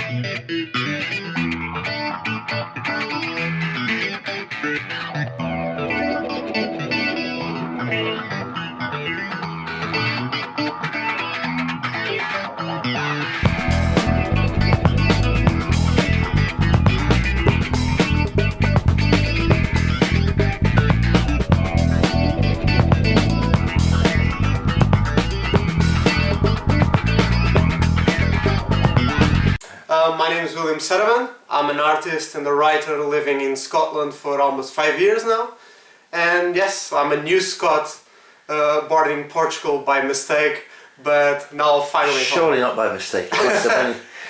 My name is G Saraband. I'm an artist and a writer living in Scotland for almost 5 years now. And yes, I'm a new Scot, born in Portugal by mistake, but now finally Surely not by mistake.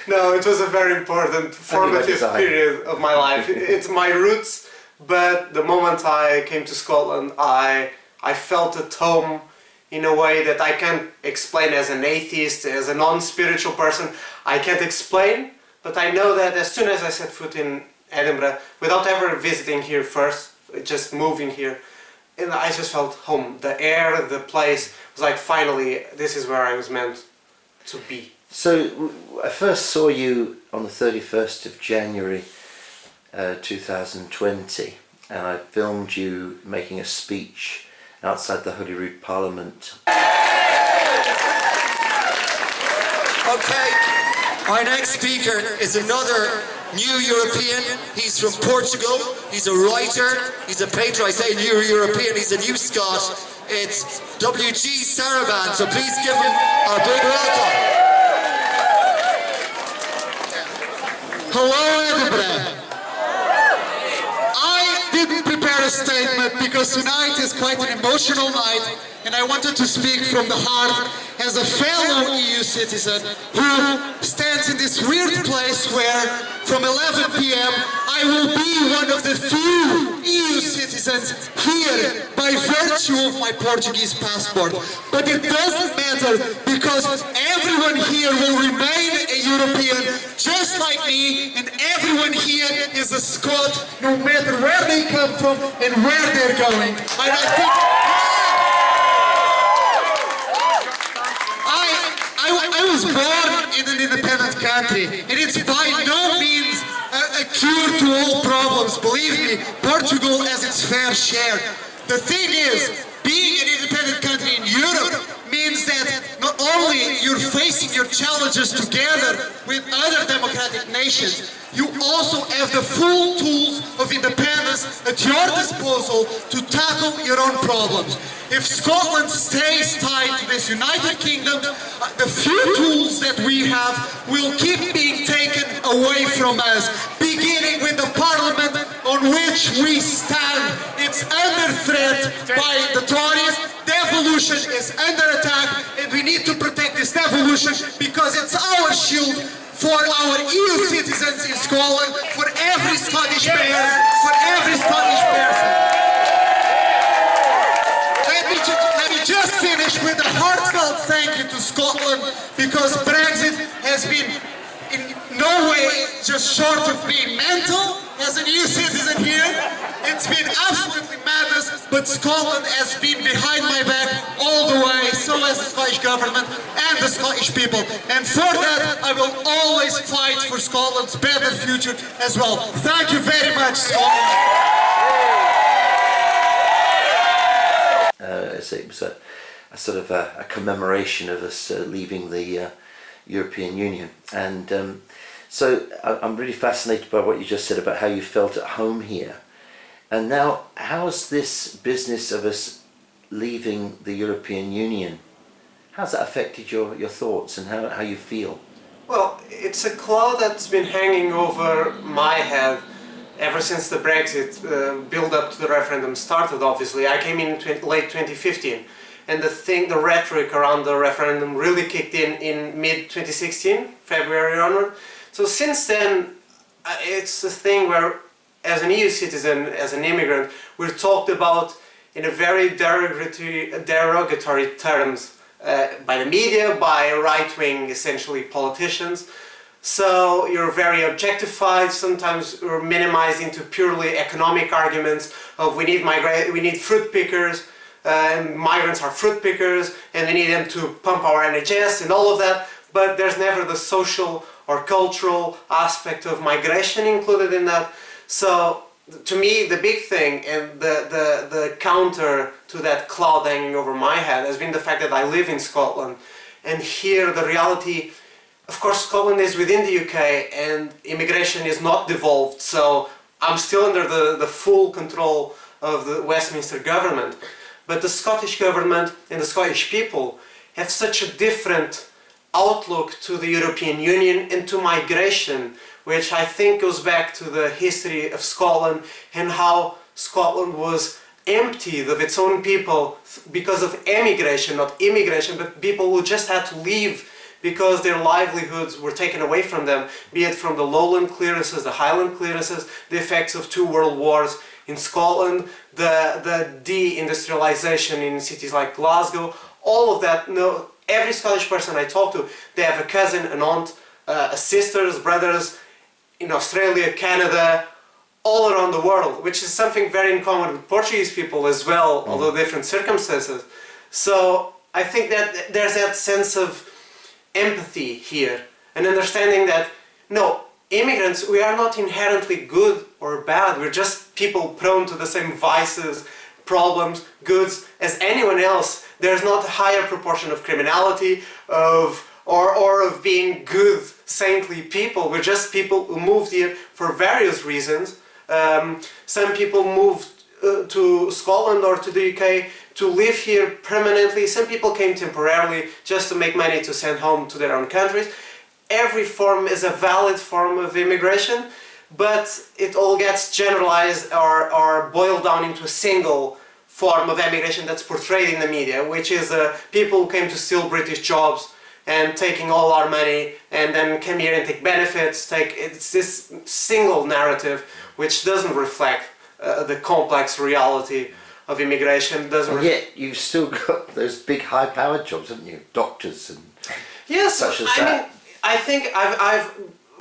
No, it was a very important formative period of my life. It's my roots, but the moment I came to Scotland, I felt at home in a way that I can't explain as an atheist, as a non-spiritual person. I can't explain, but I know that as soon as I set foot in Edinburgh, without ever visiting here first, just moving here, and I just felt home. The air, the place was like, finally, this is where I was meant to be. So I first saw you on the 31st of January 2020, and I filmed you making a speech outside the Holyrood Parliament. Okay, our next speaker is another new European. He's from Portugal. He's a writer. He's a painter. I say new European. He's a new Scot. It's G Saraband. So please give him our big welcome. Hello, Edinburgh. I didn't prepare a statement because tonight is quite an emotional night, and I wanted to speak from the heart as a fellow EU citizen who stands in this weird place where from 11 p.m. I will be one of the few EU citizens here by virtue of my Portuguese passport. But it doesn't matter because everyone here will remain a European just like me, and everyone here is a Scot no matter where they come from and where they're going. And I think I was born in an independent country, and it's by no means a cure to all problems. Believe me, Portugal has its fair share. The thing is, being an independent country in Europe means that not only you're facing your challenges together with other democratic nations, you also have the full tools of independence at your disposal to tackle your own problems. If Scotland stays tied to this United Kingdom, the few tools that we have will keep being taken away from us, beginning with the Parliament on which we stand. It's under threat by the Tories. Devolution is under attack, and we need to protect this devolution because it's our shield for our EU citizens in Scotland, for every Scottish parent, for every Scottish person. Let me just finish with a heartfelt thank you to Scotland, because Brexit has been in no way just short of being mental as an EU citizen here. It's been absolutely madness, but Scotland has been behind my back all the way, so has the Scottish government and the Scottish people. And for that, I will always fight for Scotland's better future as well. Thank you very much, Scotland. It was a sort of a commemoration of us leaving the European Union. And so I'm really fascinated by what you just said about how you felt at home here. And now, how's this business of us leaving the European Union, how's that affected your thoughts and how you feel? Well, it's a cloud that's been hanging over my head ever since the Brexit build-up to the referendum started, obviously. I came in late 2015, and the rhetoric around the referendum really kicked in mid-2016, February onward. So since then, it's a thing where, as an EU citizen, as an immigrant, we're talked about in a very derogatory terms by the media, by right-wing, essentially, politicians. So you're very objectified. Sometimes you're minimized into purely economic arguments of we need fruit pickers, and migrants are fruit pickers, and we need them to pump our NHS and all of that. but there's never the social or cultural aspect of migration included in that. So to me, the big thing and the counter to that cloud hanging over my head has been the fact that I live in Scotland, and here the reality, of course, Scotland is within the UK and immigration is not devolved, so I'm still under the full control of the Westminster government. But the Scottish government and the Scottish people have such a different outlook to the European Union and to migration, which I think goes back to the history of Scotland and how Scotland was emptied of its own people because of emigration, not immigration, but people who just had to leave because their livelihoods were taken away from them, be it from the lowland clearances, the highland clearances, the effects of 2 world wars in Scotland, the de-industrialization in cities like Glasgow, all of that. No, every Scottish person I talk to, they have a cousin, an aunt, sisters, brothers in Australia, Canada, all around the world, which is something very in common with Portuguese people as well, although different circumstances. So I think that there's that sense of empathy here, and understanding that, no, immigrants, we are not inherently good or bad, we're just people prone to the same vices, problems, goods as anyone else. There's not a higher proportion of criminality, or of being good, saintly people. We're just people who moved here for various reasons. Some people moved to Scotland or to the UK to live here permanently. Some people came temporarily just to make money to send home to their own countries. Every form is a valid form of immigration, but it all gets generalized or boiled down into a single form of immigration that's portrayed in the media, which is people who came to steal British jobs and taking all our money and then come here and take benefits. It's this single narrative which doesn't reflect the complex reality of immigration. And yet you've still got those big high-powered jobs, haven't you? Doctors and such as that. I mean, I think I've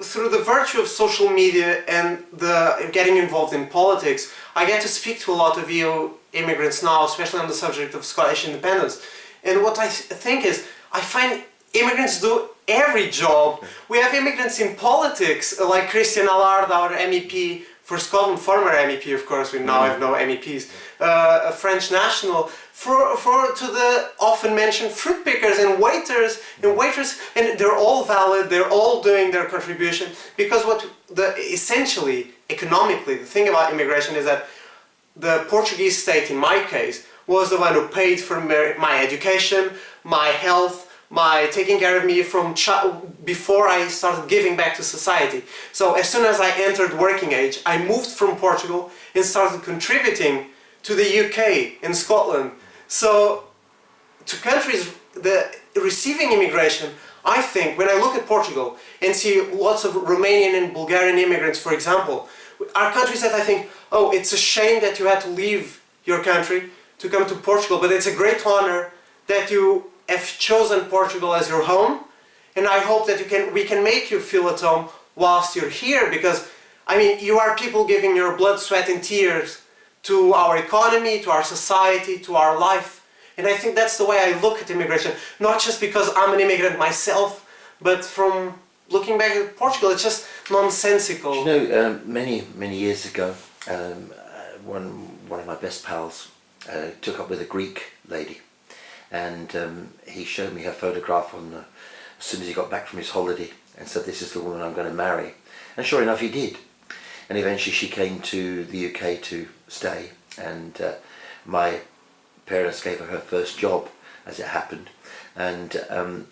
through the virtue of social media and the getting involved in politics, I get to speak to a lot of EU immigrants now, especially on the subject of Scottish independence. And what I think is, I find immigrants do every job. We have immigrants in politics, like Christian Allard, our MEP for Scotland, former MEP, of course, we now have no MEPs, a French national, to the often mentioned fruit pickers and waiters and waitresses, and they're all valid, they're all doing their contribution, because essentially, economically, the thing about immigration is that the Portuguese state, in my case, was the one who paid for my education, my health, my taking care of me from before I started giving back to society. So as soon as I entered working age, I moved from Portugal and started contributing to the UK and Scotland. So to countries receiving immigration, I think when I look at Portugal and see lots of Romanian and Bulgarian immigrants, for example, are countries that I think, oh, it's a shame that you had to leave your country to come to Portugal, but it's a great honor that you have chosen Portugal as your home, and I hope that we can make you feel at home whilst you're here, because I mean, you are people giving your blood, sweat and tears to our economy, to our society, to our life. And I think that's the way I look at immigration, not just because I'm an immigrant myself, but from looking back at Portugal, it's just nonsensical. You know, many years ago, one of my best pals took up with a Greek lady, and he showed me her photograph as soon as he got back from his holiday, and said, "This is the woman I'm going to marry." And sure enough, he did. And eventually she came to the UK to stay, and my parents gave her her first job, as it happened. And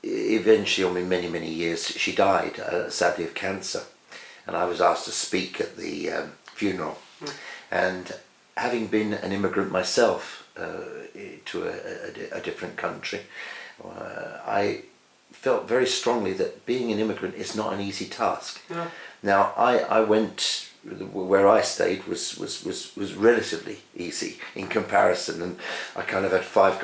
eventually, I mean, many years, she died, sadly, of cancer. And I was asked to speak at the funeral. And having been an immigrant myself to a different country, I felt very strongly that being an immigrant is not an easy task. Yeah. Now, I went, where I stayed was relatively easy in comparison, and I kind of had 5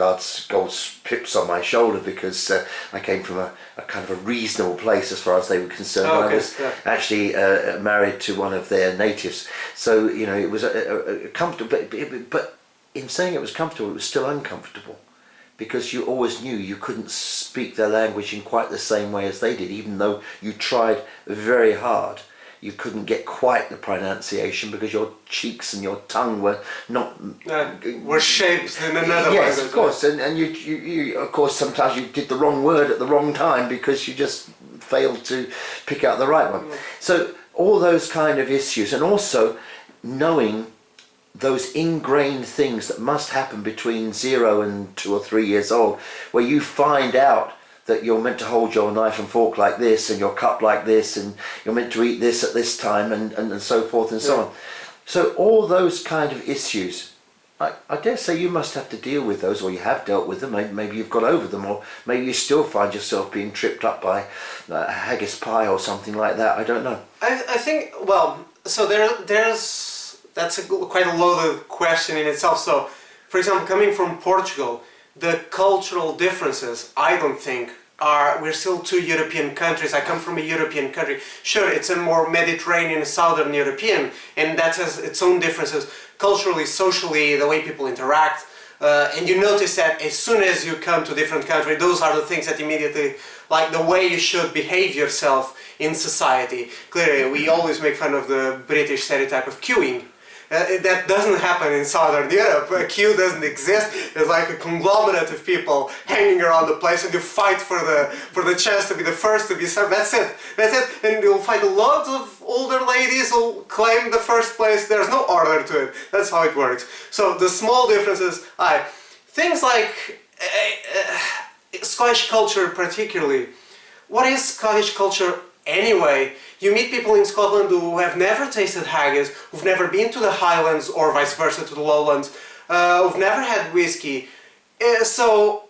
gold pips on my shoulder because I came from a kind of a reasonable place as far as they were concerned. Oh, okay. I was actually married to one of their natives, so you know it was comfortable. But in saying it was comfortable, it was still uncomfortable, because you always knew you couldn't speak their language in quite the same way as they did, even though you tried very hard. You couldn't get quite the pronunciation because your cheeks and your tongue were not... were shaped in another yes, way. of course, and you of course sometimes you did the wrong word at the wrong time because you just failed to pick out the right one. So all those kind of issues, and also knowing those ingrained things that must happen between 0 and 2 or 3 years old, where you find out that you're meant to hold your knife and fork like this, and your cup like this, and you're meant to eat this at this time, and so forth and so on. So all those kind of issues, I dare say you must have to deal with those, or you have dealt with them. Maybe you've got over them, or maybe you still find yourself being tripped up by haggis pie or something like that. I don't know. I think, well, so that's quite a loaded question in itself. So, for example, coming from Portugal, the cultural differences, I don't think, we're still two European countries. I come from a European country. Sure, it's a more Mediterranean, Southern European, and that has its own differences culturally, socially, the way people interact. And you notice that as soon as you come to a different country, those are the things that immediately, like the way you should behave yourself in society. Clearly, we always make fun of the British stereotype of queuing. That doesn't happen in Southern Europe. A queue doesn't exist. There's like a conglomerate of people hanging around the place, and you fight for the chance to be the first to be served. That's it. That's it. And you'll fight lots of older ladies who'll claim the first place. There's no order to it. That's how it works. So the small differences, things like Scottish culture particularly. What is Scottish culture anyway? You meet people in Scotland who have never tasted haggis, who've never been to the Highlands or vice versa to the Lowlands, who've never had whiskey. So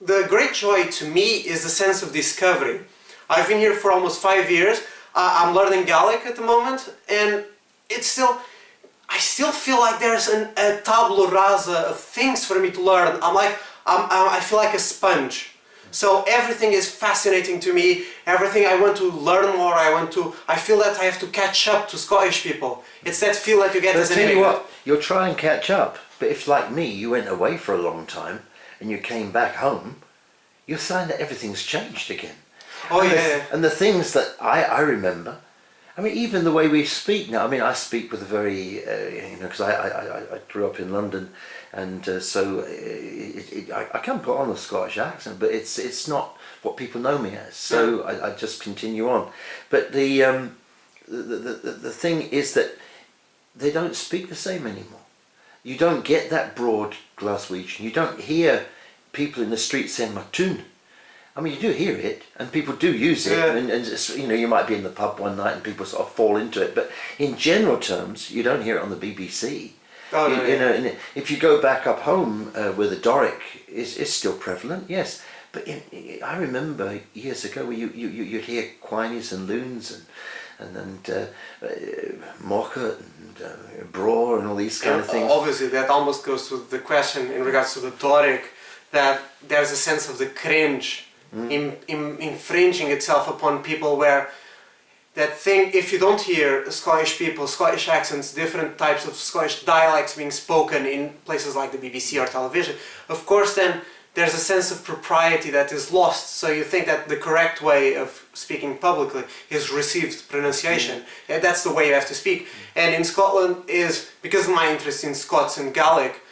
the great joy to me is the sense of discovery. I've been here for almost 5 years. I'm learning Gaelic at the moment, and I still feel like there's a tabula rasa of things for me to learn. I feel like a sponge. So everything is fascinating to me. Everything I want to learn more. I feel that I have to catch up to Scottish people. It's that feel that you get as an immigrant. Tell you what, you'll try and catch up. But if, like me, you went away for a long time and you came back home, you'll find that everything's changed again. Oh, and yeah. And the things that I remember, I mean, even the way we speak now. I mean, I speak with a very, because I grew up in London, and so I can put on a Scottish accent, but it's not what people know me as. So I just continue on. But the thing is that they don't speak the same anymore. You don't get that broad Glaswegian. You don't hear people in the street saying "Matun." I mean, you do hear it, and people do use it, and it's, you might be in the pub one night and people sort of fall into it, but in general terms, you don't hear it on the BBC. And if you go back up home where the Doric is still prevalent, yes, but I remember years ago where you'd hear Quinies and Loons and Mocha and Braw and all these kind of things. Obviously, that almost goes to the question in regards to the Doric, that there's a sense of the cringe infringing itself upon people, where that thing, if you don't hear Scottish people, Scottish accents, different types of Scottish dialects being spoken in places like the BBC or television, of course then there's a sense of propriety that is lost. So you think that the correct way of speaking publicly is received pronunciation. And that's the way you have to speak. And in Scotland is, because of my interest in Scots and Gaelic,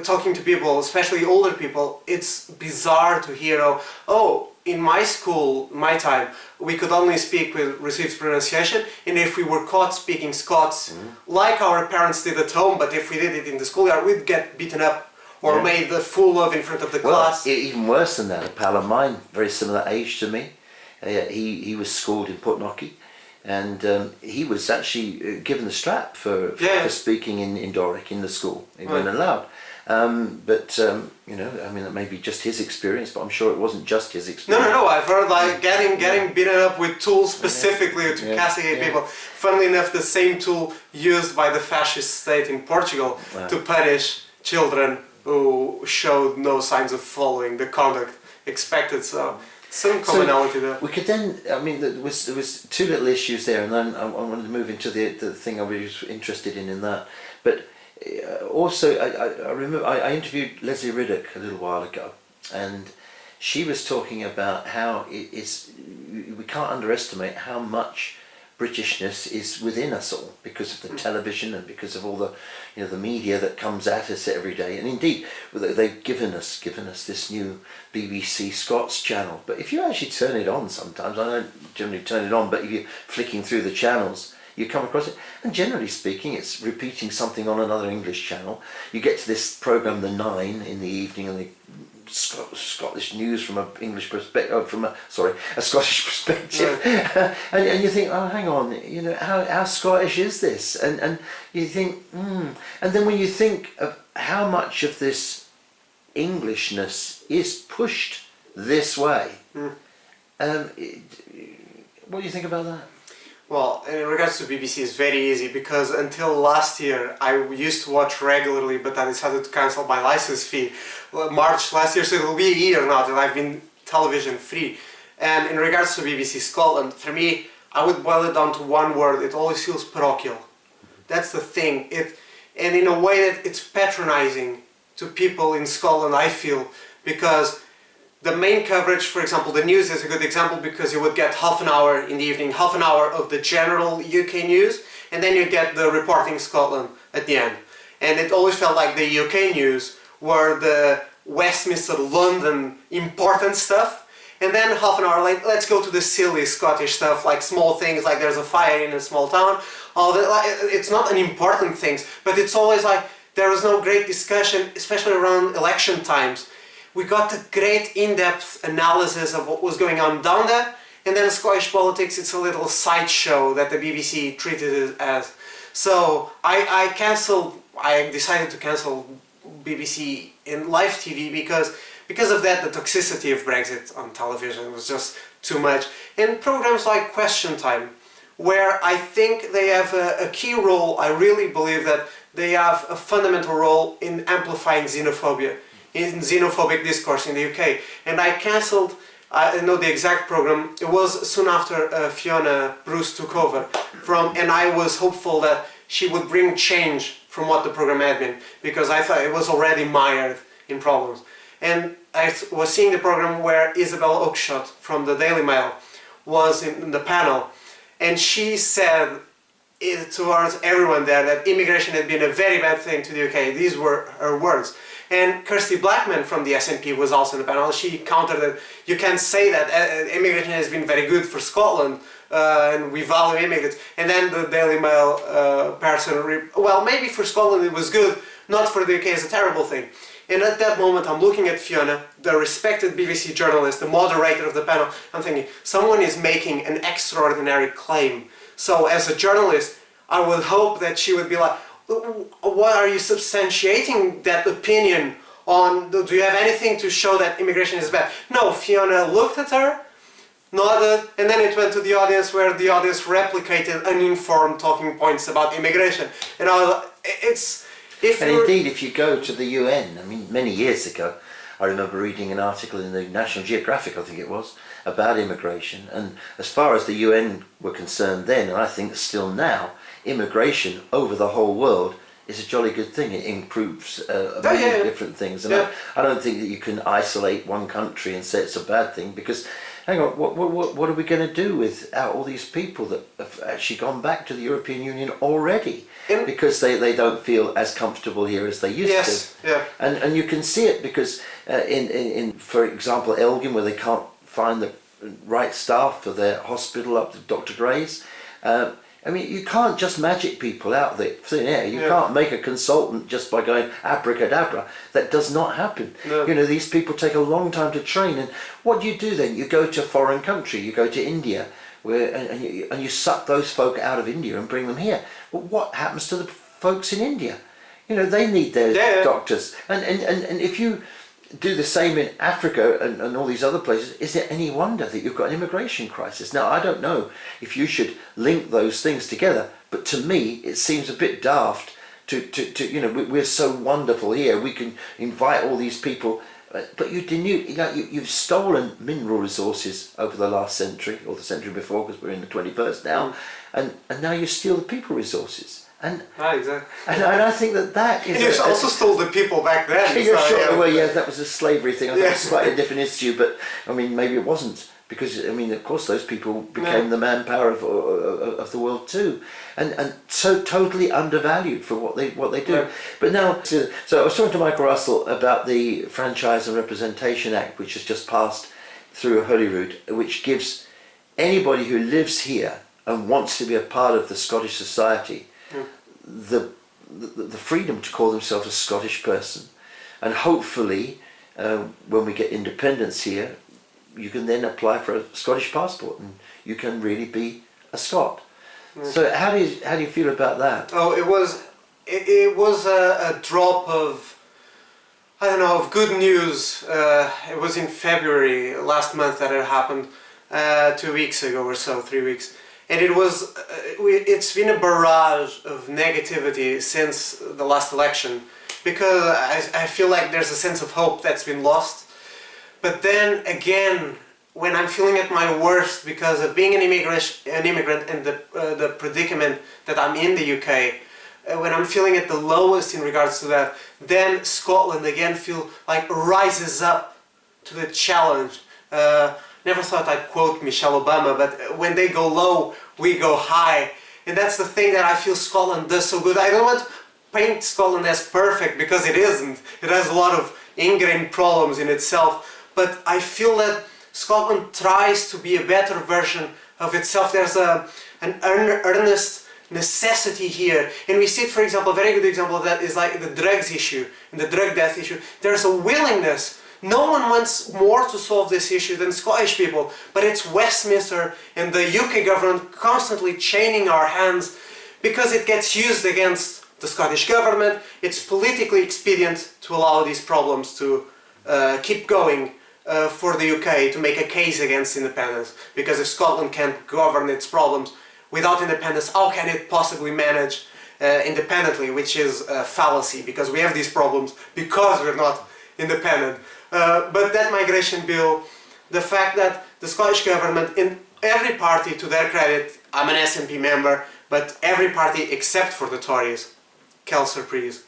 talking to people, especially older people, it's bizarre to hear, in my school, my time, we could only speak with received pronunciation, and if we were caught speaking Scots, like our parents did at home, but if we did it in the schoolyard, we'd get beaten up or made the fool of in front of the class. Even worse than that, a pal of mine, very similar age to me, he was schooled in Portnocky, and he was actually given the strap for speaking in Doric in the school. He wasn't allowed. But I mean, that may be just his experience, but I'm sure it wasn't just his experience. No. I've heard like getting beaten up with tools specifically to castigate people. Funnily enough, the same tool used by the fascist state in Portugal to punish children who showed no signs of following the conduct expected. So some commonality there. We could then, I mean, there was two little issues there, and then I wanted to move into the thing I was interested in that. But also, I remember I interviewed Leslie Riddoch a little while ago, and she was talking about how we can't underestimate how much Britishness is within us all because of the television and because of all the, the media that comes at us every day. And indeed, they've given us this new BBC Scots channel. But if you actually turn it on sometimes, I don't generally turn it on, but if you're flicking through the channels, you come across it, and generally speaking, it's repeating something on another English channel. You get to this programme, The Nine, in the evening, and the Scottish news from a Scottish perspective, and you think, oh, hang on, how Scottish is this? And you think, and then when you think of how much of this Englishness is pushed this way, what do you think about that? Well, in regards to BBC, it's very easy because until last year I used to watch regularly, but I decided to cancel my license fee March last year, so it will be a year now that I've been television free. And in regards to BBC Scotland, for me, I would boil it down to one word: it always feels parochial. That's the thing. And in a way that it's patronizing to people in Scotland, I feel, because the main coverage, for example, the news is a good example because you would get half an hour in the evening, half an hour of the general UK news, and then you get the Reporting Scotland at the end. And it always felt like the UK news were the Westminster, London important stuff, and then half an hour later, let's go to the silly Scottish stuff, like small things, like there's a fire in a small town. It's not unimportant things, but it's always like there was no great discussion, especially around election times. We got the great in-depth analysis of what was going on down there, and then Scottish politics, it's a little sideshow that the BBC treated it as. So I decided to cancel BBC in live TV because of that, the toxicity of Brexit on television was just too much. And programs like Question Time, where I think they have a key role, I really believe that they have a fundamental role in amplifying xenophobia, in xenophobic discourse in the UK. And I cancelled, I know the exact program, it was soon after Fiona Bruce took over, and I was hopeful that she would bring change from what the program had been, because I thought it was already mired in problems. And I was seeing the program where Isabel Oakeshott from the Daily Mail was in the panel, and she said towards everyone there that immigration had been a very bad thing to the UK. These were her words. And Kirsty Blackman from the SNP was also in the panel. She countered that you can't say that immigration has been very good for Scotland and we value immigrants. And then the Daily Mail person, well, maybe for Scotland it was good, not for the UK it's a terrible thing. And at that moment I'm looking at Fiona, the respected BBC journalist, the moderator of the panel. I'm thinking, someone is making an extraordinary claim. So as a journalist, I would hope that she would be like, what are you substantiating that opinion on? Do you have anything to show that immigration is bad? No, Fiona looked at her, nodded, and then it went to the audience, where the audience replicated uninformed talking points about immigration. And indeed, if you go to the UN, I mean, many years ago, I remember reading an article in the National Geographic, I think it was, about immigration. And as far as the UN were concerned then, and I think still now, immigration over the whole world is a jolly good thing. It improves many different things. And I don't think that you can isolate one country and say it's a bad thing, because, hang on, what are we going to do with all these people that have actually gone back to the European Union already? Because they don't feel as comfortable here as they used to. Yeah. And you can see it because in for example, Elgin, where they can't find the right staff for their hospital up to Dr. Gray's. I mean, you can't just magic people out of the thin air. You can't make a consultant just by going abracadabra. That does not happen. No. You know, these people take a long time to train. And what do you do then? You go to a foreign country. You go to India, and you suck those folk out of India and bring them here. But what happens to the folks in India? You know, they need their doctors. And if you do the same in Africa and all these other places, is it any wonder that you've got an immigration crisis? Now, I don't know if you should link those things together, but to me it seems a bit daft to you know, we're so wonderful here, we can invite all these people, but you've stolen mineral resources over the last century, or the century before, because we're in the 21st now, and now you steal the people resources. And Exactly. and I think that is... And you also stole the people back then. You're so, sure, yeah. well, yeah, that was a slavery thing. I think Yeah. it's quite a different issue, but I mean, maybe it wasn't, because I mean, of course, those people became the manpower of the world too, and so totally undervalued for what they do. Yeah. But now, so I was talking to Michael Russell about the Franchise and Representation Act, which has just passed through Holyrood, which gives anybody who lives here and wants to be a part of the Scottish society the freedom to call themselves a Scottish person, and hopefully when we get independence here, you can then apply for a Scottish passport and you can really be a Scot. So how do you feel about that? Oh, it was a drop of, I don't know, of good news. It was in February last month that it happened, 2 weeks ago or so, 3 weeks. And it was, it's been a barrage of negativity since the last election, because I feel like there's a sense of hope that's been lost. But then again, when I'm feeling at my worst because of being an immigrant and the predicament that I'm in the UK, when I'm feeling at the lowest in regards to that, then Scotland again feel like rises up to the challenge. Never thought I'd quote Michelle Obama, but when they go low, we go high. And that's the thing that I feel Scotland does so good. I don't want to paint Scotland as perfect, because it isn't. It has a lot of ingrained problems in itself. But I feel that Scotland tries to be a better version of itself. There's an earnest necessity here. And we see it, for example, a very good example of that is like the drugs issue and the drug death issue. There's a willingness. No one wants more to solve this issue than Scottish people, but it's Westminster and the UK government constantly chaining our hands because it gets used against the Scottish government. It's politically expedient to allow these problems to keep going for the UK, to make a case against independence. Because if Scotland can't govern its problems without independence, how can it possibly manage independently, which is a fallacy, because we have these problems because we're not independent. But that migration bill, the fact that the Scottish government, in every party, to their credit, I'm an SNP member, but every party except for the Tories, quelle surprise,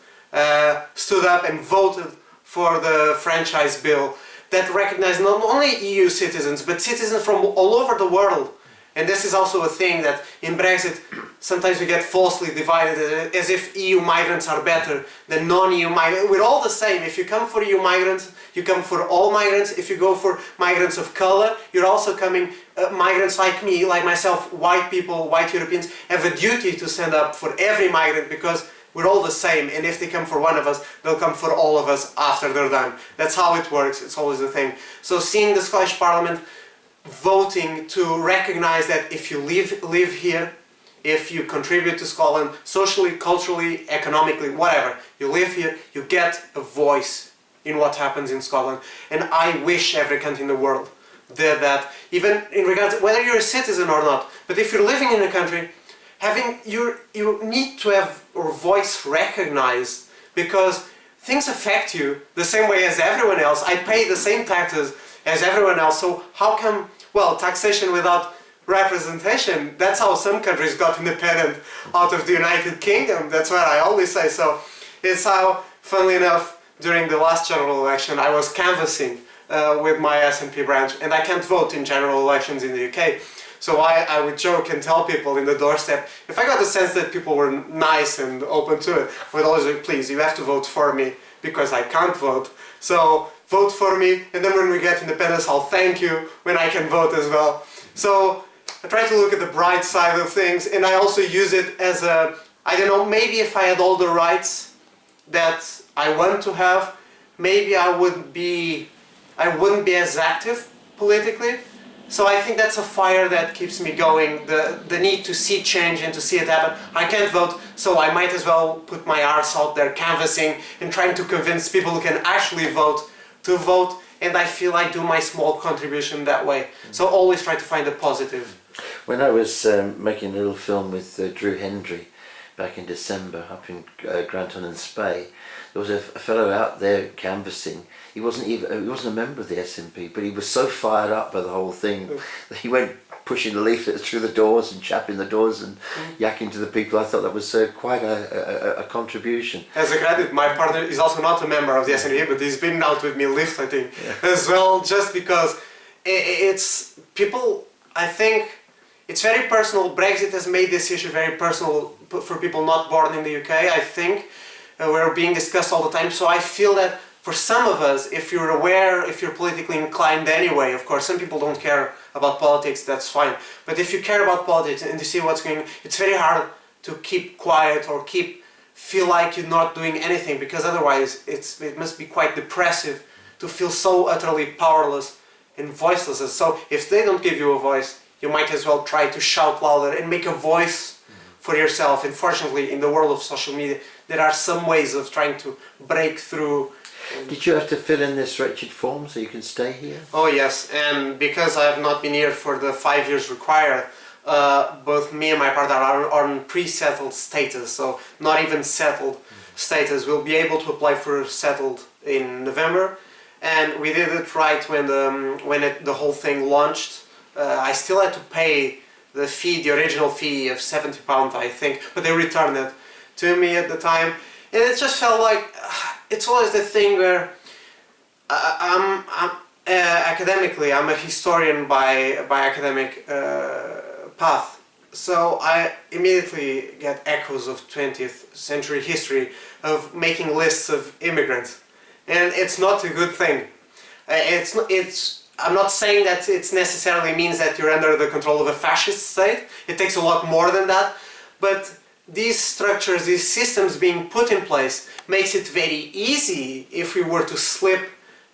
stood up and voted for the franchise bill that recognized not only EU citizens, but citizens from all over the world. And this is also a thing that in Brexit, sometimes we get falsely divided as if EU migrants are better than non-EU migrants. We're all the same. If you come for EU migrants, you come for all migrants. If you go for migrants of color, you're also coming, migrants like me, like myself, white people, white Europeans, have a duty to stand up for every migrant, because we're all the same. And if they come for one of us, they'll come for all of us after they're done. That's how it works. It's always the thing. So seeing the Scottish Parliament voting to recognize that if you live here, if you contribute to Scotland socially, culturally, economically, whatever, you live here, you get a voice in what happens in Scotland. And I wish every country in the world did that, even in regards to whether you're a citizen or not. But if you're living in a country, you need to have your voice recognized, because things affect you the same way as everyone else. I pay the same taxes as everyone else, so how come, well, taxation without representation, that's how some countries got independent out of the United Kingdom. That's what I always say. So it's how, funnily enough, during the last general election, I was canvassing with my SNP branch, and I can't vote in general elections in the UK. So I would joke and tell people in the doorstep, if I got the sense that people were nice and open to it, I would always say, please, you have to vote for me, because I can't vote. So vote for me, and then when we get independence, I'll thank you when I can vote as well. So I try to look at the bright side of things, and I also use it as a, I don't know, maybe if I had all the rights that I want to have, maybe I wouldn't be as active politically. So I think that's a fire that keeps me going, the need to see change and to see it happen. I can't vote, so I might as well put my arse out there canvassing and trying to convince people who can actually vote to vote, and I feel I do my small contribution that way. So always try to find a positive. When I was making a little film with Drew Hendry back in December up in Granton and Spey, there was a fellow out there canvassing. He wasn't a member of the SNP, but he was so fired up by the whole thing that he went pushing the leaflets through the doors and chapping the doors and yakking to the people. I thought that was quite a contribution. As a credit, my partner is also not a member of the SND, but he's been out with me leafleting as well, just because it's people, I think, it's very personal. Brexit has made this issue very personal for people not born in the UK, I think. We're being discussed all the time, so I feel that for some of us, if you're aware, if you're politically inclined anyway, of course, some people don't care about politics, that's fine. But if you care about politics and you see what's going on, it's very hard to keep quiet or feel like you're not doing anything, because otherwise it must be quite depressive to feel so utterly powerless and voiceless. So if they don't give you a voice, you might as well try to shout louder and make a voice for yourself. Unfortunately, in the world of social media, there are some ways of trying to break through. Did you have to fill in this wretched form so you can stay here? Oh yes, and because I have not been here for the 5 years required, both me and my partner are on pre-settled status, so not even settled status. We'll be able to apply for settled in November, and we did it right when the whole thing launched. I still had to pay the fee, the original fee of £70, I think, but they returned it to me at the time, and it just felt like it's always the thing where academically, I'm a historian by academic path, so I immediately get echoes of 20th century history of making lists of immigrants, and it's not a good thing. I'm not saying that it necessarily means that you're under the control of a fascist state. It takes a lot more than that, but these structures, these systems being put in place makes it very easy if we were to slip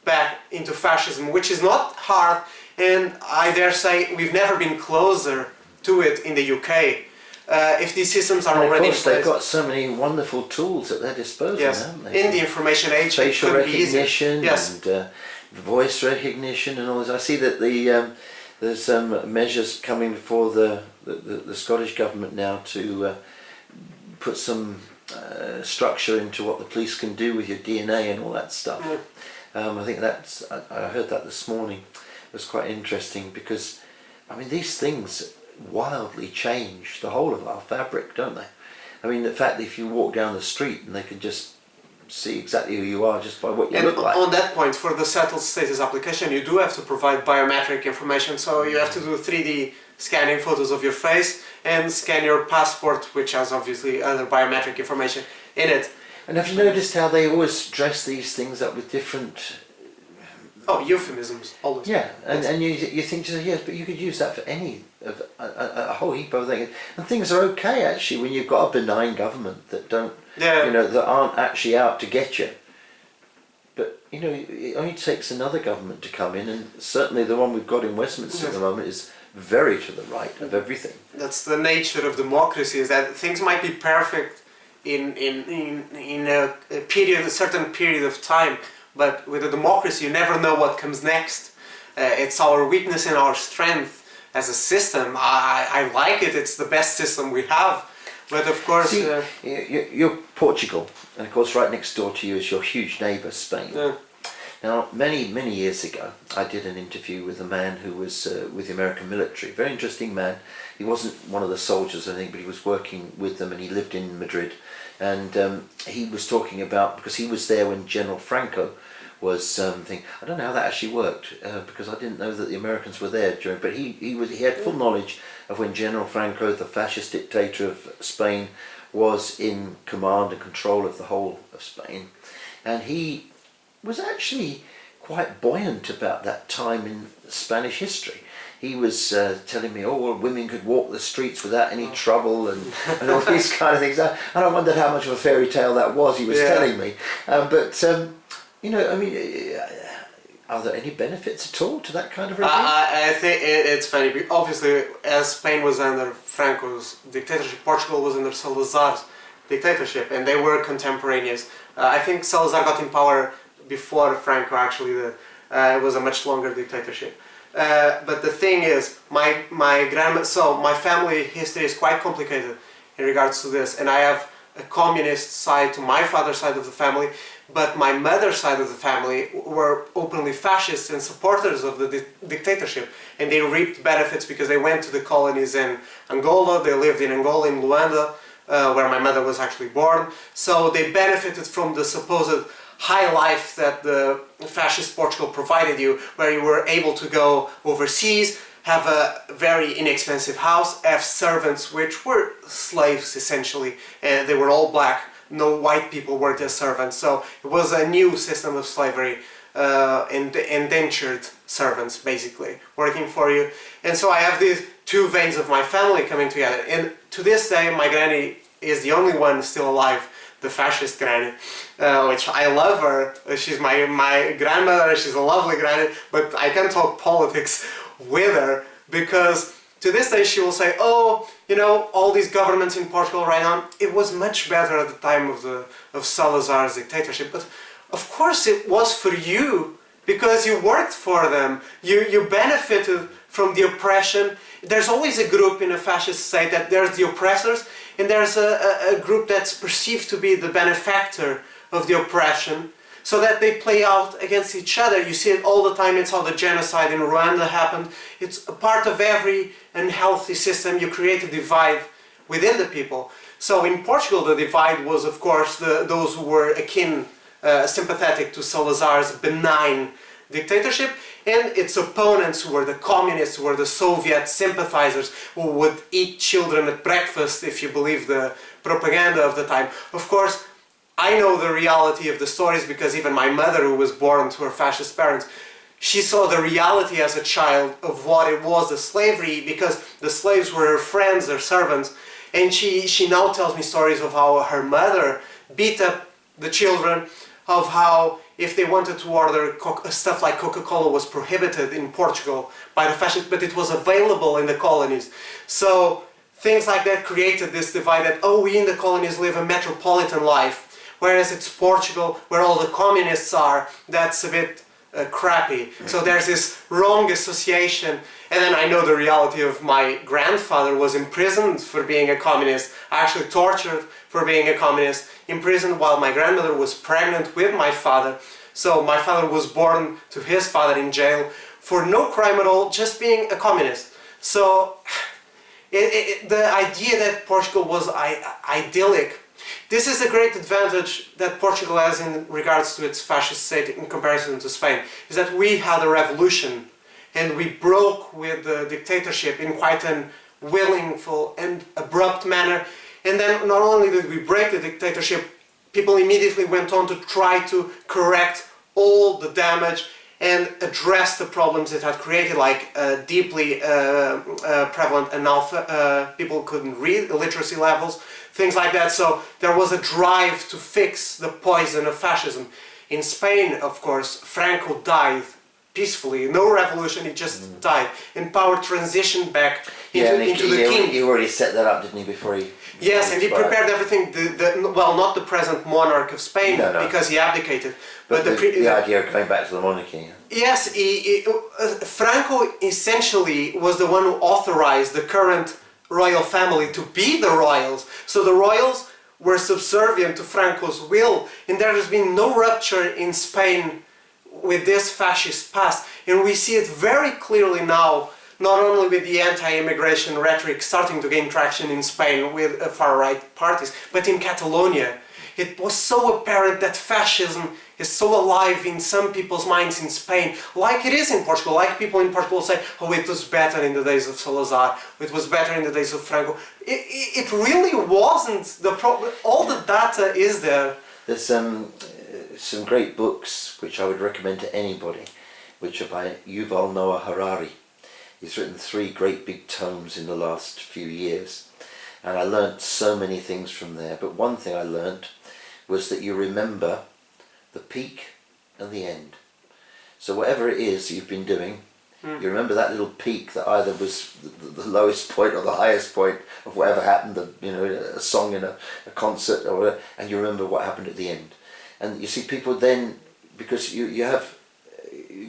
back into fascism, which is not hard, and I dare say we've never been closer to it in the UK. If these systems are already in place. They've got so many wonderful tools at their disposal, haven't they? In the information age, facial recognition yes. and voice recognition and all this. I see that there's measures coming before the Scottish government now to put some structure into what the police can do with your DNA and all that stuff. I think I heard that this morning. It was quite interesting because, I mean, these things wildly change the whole of our fabric, don't they? I mean, the fact that if you walk down the street and they can just see exactly who you are just by what you look like. On that point, for the settled status application, you do have to provide biometric information, so you have to do 3D scanning photos of your face and scan your passport, which has obviously other biometric information in it. And have you noticed how they always dress these things up with different... Oh, euphemisms, always. Yeah, and you think to yourself, yes, but you could use that for any of a whole heap of things. And things are okay actually when you've got a benign government that don't, that aren't actually out to get you. But it only takes another government to come in, and certainly the one we've got in Westminster at the moment is very to the right of everything. That's the nature of democracy, is that things might be perfect in a certain period of time. But with a democracy, you never know what comes next. It's our weakness and our strength as a system. I like it. It's the best system we have. But of course... See, you're Portugal. And of course, right next door to you is your huge neighbour, Spain. Yeah. Now, many, many years ago, I did an interview with a man who was with the American military. Very interesting man. He wasn't one of the soldiers, I think, but he was working with them, and he lived in Madrid. And he was talking about, because he was there when General Franco was I don't know how that actually worked, because I didn't know that the Americans were there during, but he had full knowledge of when General Franco, the fascist dictator of Spain, was in command and control of the whole of Spain. And he was actually quite buoyant about that time in Spanish history. He was telling me, women could walk the streets without any trouble and all these kind of things. And I wondered how much of a fairy tale that was he was telling me. Are there any benefits at all to that kind of regime? I think it's funny. Obviously, as Spain was under Franco's dictatorship, Portugal was under Salazar's dictatorship, and they were contemporaneous. I think Salazar got in power before Franco, actually. It was a much longer dictatorship. But the thing is, my family history is quite complicated in regards to this, and I have a communist side to my father's side of the family, but my mother's side of the family were openly fascists and supporters of the dictatorship, and they reaped benefits because they went to the colonies in Angola. They lived in Angola, in Luanda, where my mother was actually born. So they benefited from the supposed high life that the fascist Portugal provided you, where you were able to go overseas, have a very inexpensive house, have servants which were slaves essentially, and they were all black. No white people worked as servants, so it was a new system of slavery, indentured servants basically working for you. And so I have these two veins of my family coming together, and to this day my granny is the only one still alive, the fascist granny, which I love her. She's my grandmother, she's a lovely granny, but I can't talk politics with her because to this day she will say, oh, you know, all these governments in Portugal right now, it was much better at the time of Salazar's dictatorship. But of course it was for you, because you worked for them, you benefited from the oppression. There's always a group in a fascist state that there's the oppressors, and there's a group that's perceived to be the benefactor of the oppression, so that they play out against each other. You see it all the time. It's how the genocide in Rwanda happened. It's a part of every unhealthy system. You create a divide within the people. So in Portugal, the divide was, of course, those who were sympathetic to Salazar's benign dictatorship, and its opponents, who were the communists, who were the Soviet sympathizers, who would eat children at breakfast, if you believe the propaganda of the time. Of course, I know the reality of the stories because even my mother, who was born to her fascist parents, she saw the reality as a child of what it was, the slavery, because the slaves were her friends, her servants, and she now tells me stories of how her mother beat up the children, of how if they wanted to order stuff like Coca-Cola was prohibited in Portugal by the fascists, but it was available in the colonies. So things like that created this divide that, oh, we in the colonies live a metropolitan life, whereas it's Portugal, where all the communists are, that's a bit crappy. So there's this wrong association. And then I know the reality of my grandfather was imprisoned for being a communist, actually tortured for being a communist, imprisoned while my grandmother was pregnant with my father. So my father was born to his father in jail for no crime at all, just being a communist. So the idea that Portugal was idyllic, this is a great advantage that Portugal has in regards to its fascist state in comparison to Spain, is that we had a revolution and we broke with the dictatorship in quite an willful and abrupt manner. And then not only did we break the dictatorship, people immediately went on to try to correct all the damage and address the problems it had created, like deeply prevalent people couldn't read, illiteracy levels, things like that. So there was a drive to fix the poison of fascism. In Spain, of course, Franco died peacefully, no revolution, he just died, and power transitioned back into the king. He already set that up, didn't he, before he... Yes, and he prepared everything, well, not the present monarch of Spain, because he abdicated. But the idea of going back to the monarchy. Yes, Franco essentially was the one who authorized the current royal family to be the royals. So the royals were subservient to Franco's will, and there has been no rupture in Spain with this fascist past. And we see it very clearly now, not only with the anti-immigration rhetoric starting to gain traction in Spain with far-right parties, but in Catalonia. It was so apparent that fascism is so alive in some people's minds in Spain, like it is in Portugal, like people in Portugal say, oh, it was better in the days of Salazar, it was better in the days of Franco. It really wasn't. The problem. All the data is there. There's some great books which I would recommend to anybody, which are by Yuval Noah Harari. He's written 3 great big tomes in the last few years, and I learnt so many things from there. But one thing I learnt was that you remember the peak and the end. So whatever it is you've been doing, you remember that little peak that either was the lowest point or the highest point of whatever happened, a song in a concert or whatever, and you remember what happened at the end. And you see people then, because you've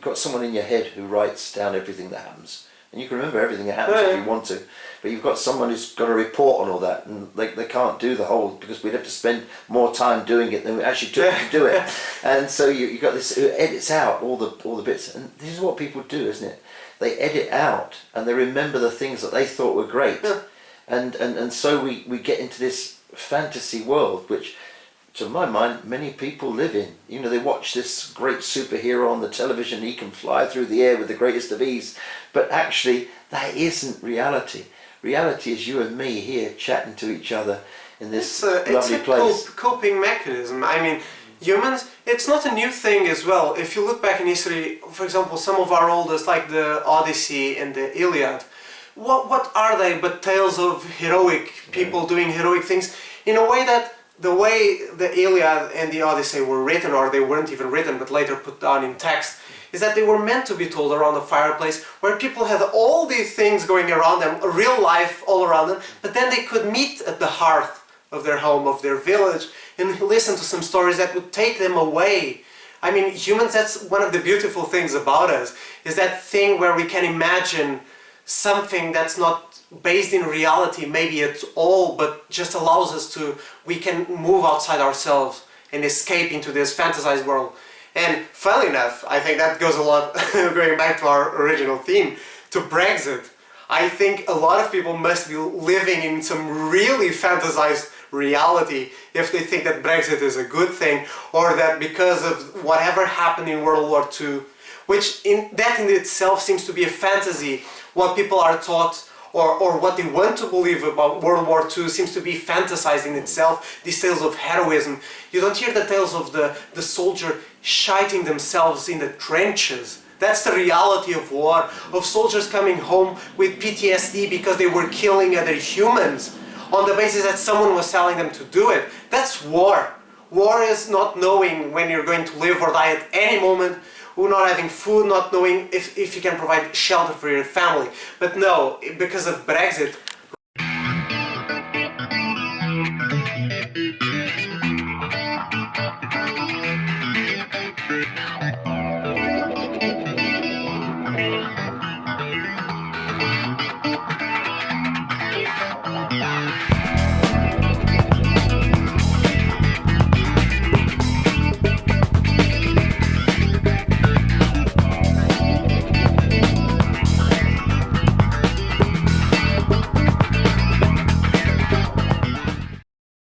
got someone in your head who writes down everything that happens and you can remember everything that happens if you want to. But you've got someone who's got to report on all that, and they can't do the whole, because we'd have to spend more time doing it than we actually took to do it. And so you got this who edits out all the bits, and this is what people do, isn't it? They edit out and they remember the things that they thought were great, and so we get into this fantasy world, which, to my mind, many people live in. You know, they watch this great superhero on the television, he can fly through the air with the greatest of ease, but actually that isn't reality. Reality is you and me here chatting to each other in this lovely place. It's a coping mechanism. I mean, humans, it's not a new thing as well. If you look back in history, for example, some of our oldest, like the Odyssey and the Iliad, what are they but tales of heroic people doing heroic things, in a way that the way the Iliad and the Odyssey were written, or they weren't even written but later put down in text, is that they were meant to be told around a fireplace where people had all these things going around them, a real life all around them, but then they could meet at the hearth of their home, of their village, and listen to some stories that would take them away. I mean, humans, that's one of the beautiful things about us, is that thing where we can imagine something that's not based in reality, maybe at all, but just allows us to, we can move outside ourselves and escape into this fantasized world. And funnily enough, I think that goes a lot, going back to our original theme, to Brexit. I think a lot of people must be living in some really fantasized reality if they think that Brexit is a good thing, or that because of whatever happened in World War II, which in itself seems to be a fantasy, what people are taught or what they want to believe about World War II seems to be fantasized in itself, these tales of heroism. You don't hear the tales of the soldier shiting themselves in the trenches. That's the reality of war, of soldiers coming home with PTSD because they were killing other humans on the basis that someone was telling them to do it. That's war. War is not knowing when you're going to live or die at any moment, not having food, not knowing if you can provide shelter for your family. But no, because of Brexit,